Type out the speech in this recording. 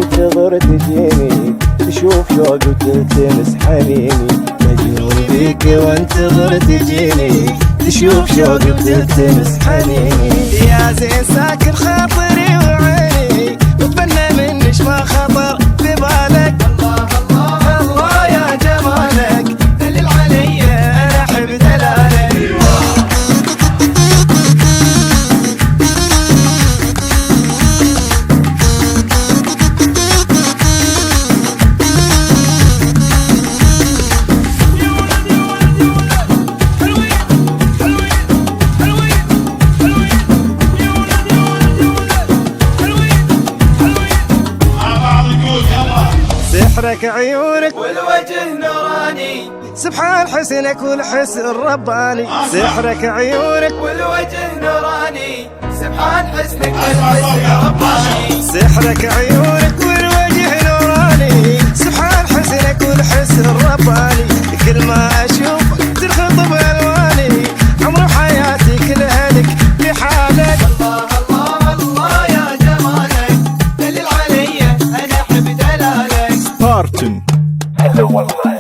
وانتظر تجيني تشوف شوق وتلتمس حنيني. مجنون بيك وانتظر تجيني تشوف شوق وتلتمس حنيني. يا زين ساكن خاطري وعيني واتمنى منش ما خطر في بالك. الله الله الله يا جمالك دلل علي انا احب دلالك. سحرك عيونك والوجه نوراني سبحان حسنك والحسن رباني. سحرك عيونك والوجه نوراني سبحان حسنك والحسن رباني. سحرك عيونك والوجه نوراني سبحان حسنك والحسن رباني. كل ما اشوفك تنخطب الواني عمر حياتي كلها لك بحالك. الله الله الله يا جمالك دلل علي انا احب دلالك. هلا والله